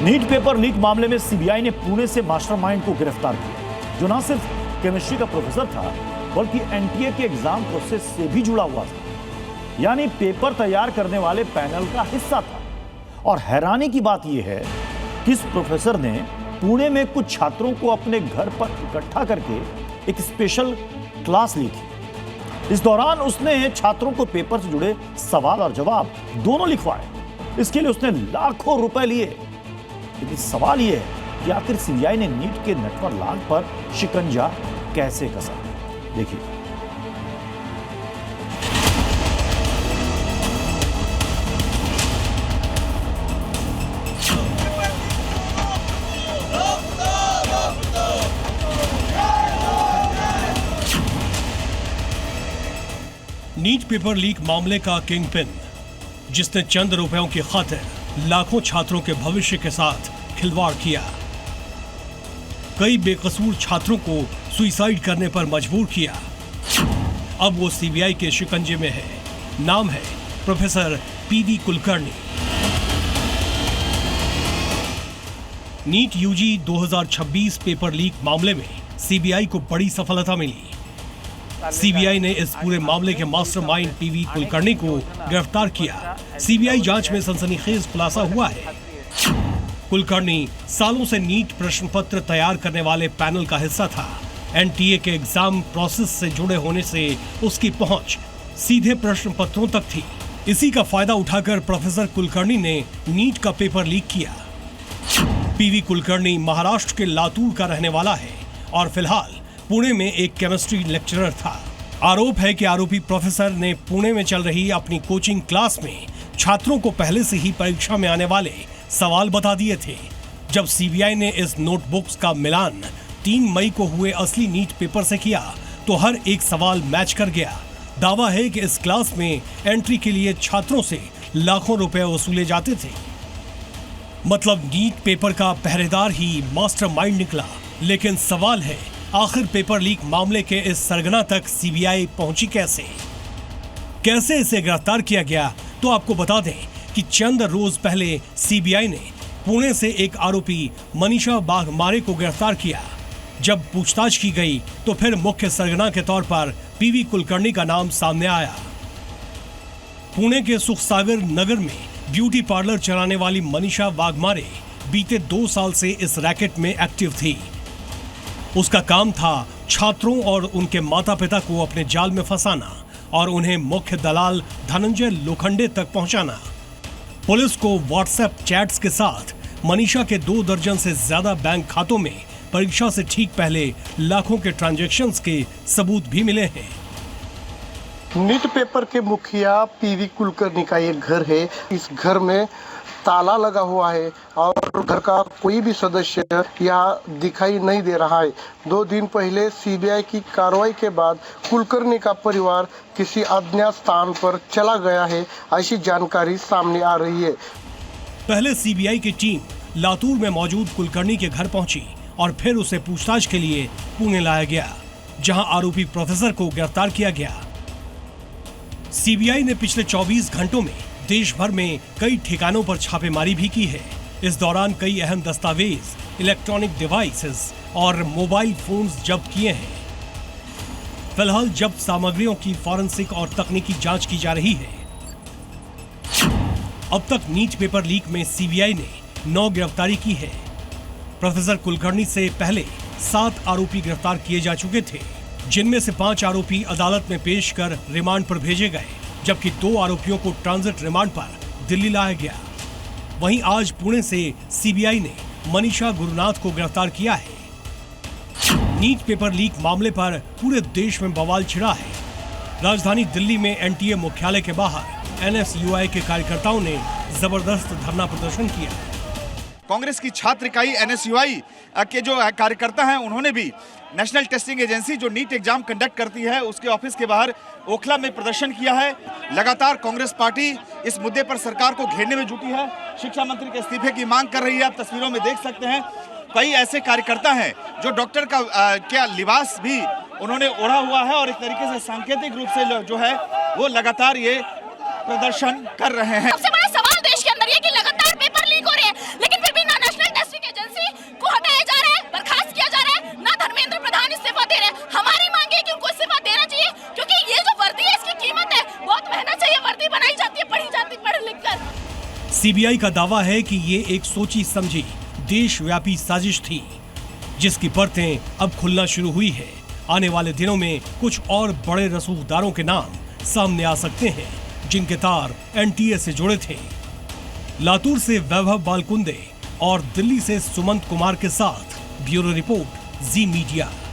NEET paper leak मामले में CBI ने पुणे से मास्टरमाइंड को गिरफ्तार किया, जो न सिर्फ केमिस्ट्री का प्रोफेसर था बल्कि एनटीए के एग्जाम प्रोसेस से भी जुड़ा हुआ था, यानी पेपर तैयार करने वाले पैनल का हिस्सा था। और हैरानी की बात यह है कि इस प्रोफेसर ने पुणे में कुछ छात्रों को अपने घर पर इकट्ठा करके एक स्पेशल क्लास ली थी। इस दौरान उसने छात्रों को पेपर से जुड़े सवाल और जवाब दोनों लिखवाए। इसके लिए उसने लाखों रुपए लिए। लेकिन सवाल यह है कि आखिर सीबीआई ने नीट के नटवर लाल पर शिकंजा कैसे कसा। देखिए, नीट पेपर लीक मामले का किंग पिन, जिसने चंद रुपयों की खातिर लाखों छात्रों के भविष्य के साथ खिलवाड़ किया, कई बेकसूर छात्रों को सुसाइड करने पर मजबूर किया, अब वो सीबीआई के शिकंजे में है। नाम है professor PV Kulkarni. NEET UG 2026 paper leak मामले में सीबीआई को बड़ी सफलता मिली। सीबीआई ने इस पूरे मामले के मास्टरमाइंड पीवी कुलकर्णी को गिरफ्तार किया। सीबीआई जांच में सनसनीखेज खुलासा हुआ है। कुलकर्णी सालों से नीट प्रश्न पत्र तैयार करने वाले पैनल का हिस्सा था। एनटीए के एग्जाम प्रोसेस से जुड़े होने से उसकी पहुंच सीधे प्रश्न पत्रों तक थी। इसी का फायदा उठाकर प्रोफेसर कुलकर्णी ने नीट का पेपर लीक किया। पीवी कुलकर्णी महाराष्ट्र के लातूर का रहने वाला है और फिलहाल पुणे में एक केमिस्ट्री लेक्चरर था। आरोप है कि आरोपी प्रोफेसर ने पुणे में चल रही अपनी कोचिंग क्लास में छात्रों को पहले से ही परीक्षा में आने वाले सवाल बता दिए थे। जब सीबीआई ने इस नोटबुक्स का मिलान 3 मई को हुए असली नीट पेपर से किया तो हर एक सवाल मैच कर गया। दावा है कि इस क्लास में एंट्री के लिए छात्रों से लाखों रुपए वसूले जाते थे। मतलब नीट पेपर का पहरेदार ही मास्टरमाइंड निकला। लेकिन सवाल है, आखिर पेपर लीक मामले के इस सरगना तक सीबीआई पहुंची कैसे? कैसे इसे गिरफ्तार किया गया? तो आपको बता दें कि चंद रोज पहले सीबीआई ने पुणे से एक आरोपी मनीषा वाघमारे को गिरफ्तार किया। जब पूछताछ की गई तो फिर मुख्य सरगना के तौर पर पीवी कुलकर्णी का नाम सामने आया। पुणे के सुखसागर नगर में ब्यूटी पार्लर चलाने वाली मनीषा वाघमारे बीते 2 साल से इस रैकेट में एक्टिव थी। उसका काम था छात्रों और उनके माता पिता को अपने जाल में फंसाना और उन्हें मुख्य दलाल धनंजय लोखंडे तक पहुंचाना। पुलिस को व्हाट्सएप चैट्स के साथ मनीषा के 2 दर्जन से ज्यादा बैंक खातों में परीक्षा से ठीक पहले लाखों के ट्रांजैक्शंस के सबूत भी मिले हैं। नीट पेपर के मुखिया पीवी कुलकर्णी का ये घर है। इस घर में ताला लगा हुआ है और घर का कोई भी सदस्य यहाँ दिखाई नहीं दे रहा है। 2 दिन पहले सीबीआई की कार्रवाई के बाद कुलकर्णी का परिवार किसी अज्ञात स्थान पर चला गया है, ऐसी जानकारी सामने आ रही है। पहले सीबीआई की टीम लातूर में मौजूद कुलकर्णी के घर पहुंची और फिर उसे पूछताछ के लिए पुणे लाया गया, जहां आरोपी प्रोफेसर को गिरफ्तार किया गया। सीबीआई ने पिछले 24 घंटों में देश भर में कई ठिकानों पर छापेमारी भी की है। इस दौरान कई अहम दस्तावेज, इलेक्ट्रॉनिक डिवाइसेस और मोबाइल फोन्स जब्त किए हैं। फिलहाल जब्त सामग्रियों की फॉरेंसिक और तकनीकी जांच की जा रही है। अब तक नीट पेपर लीक में सीबीआई ने 9 गिरफ्तारी की है। प्रोफेसर कुलकर्णी से पहले 7 आरोपी गिरफ्तार किए जा चुके थे, जिनमें से 5 आरोपी अदालत में पेश कर रिमांड पर भेजे गए, जबकि 2 आरोपियों को ट्रांजिट रिमांड पर दिल्ली लाया गया। वहीं आज पुणे से सीबीआई ने मनीषा गुरुनाथ को गिरफ्तार किया है। नीट पेपर लीक मामले पर पूरे देश में बवाल छिड़ा है। राजधानी दिल्ली में एनटीए मुख्यालय के बाहर एनएसयूआई के कार्यकर्ताओं ने जबरदस्त धरना प्रदर्शन किया। कांग्रेस की छात्र इकाई एनएसयूआई के जो कार्यकर्ता हैं, उन्होंने भी नेशनल टेस्टिंग एजेंसी जो नीट एग्जाम कंडक्ट करती है उसके ऑफिस के बाहर ओखला में प्रदर्शन किया है। लगातार कांग्रेस पार्टी इस मुद्दे पर सरकार को घेरने में जुटी है, शिक्षा मंत्री के इस्तीफे की मांग कर रही है। आप तस्वीरों में देख सकते हैं कई ऐसे कार्यकर्ता हैं जो डॉक्टर का क्या लिबास भी उन्होंने ओढ़ा हुआ है और एक तरीके से सांकेतिक रूप से जो है वो लगातार ये प्रदर्शन कर रहे हैं। सबसे बड़ा सवाल देश के अंदर ये कि लगातार पेपर लीक हो रहे हैं, लेकिन फिर भी ना नेशनल सीबीआई का दावा है कि ये एक सोची समझी देशव्यापी साजिश थी, जिसकी परतें अब खुलना शुरू हुई है। आने वाले दिनों में कुछ और बड़े रसूखदारों के नाम सामने आ सकते हैं, जिनके तार एनटीए से जुड़े थे। लातूर से वैभव बालकुंदे और दिल्ली से सुमंत कुमार के साथ ब्यूरो रिपोर्ट, जी मीडिया।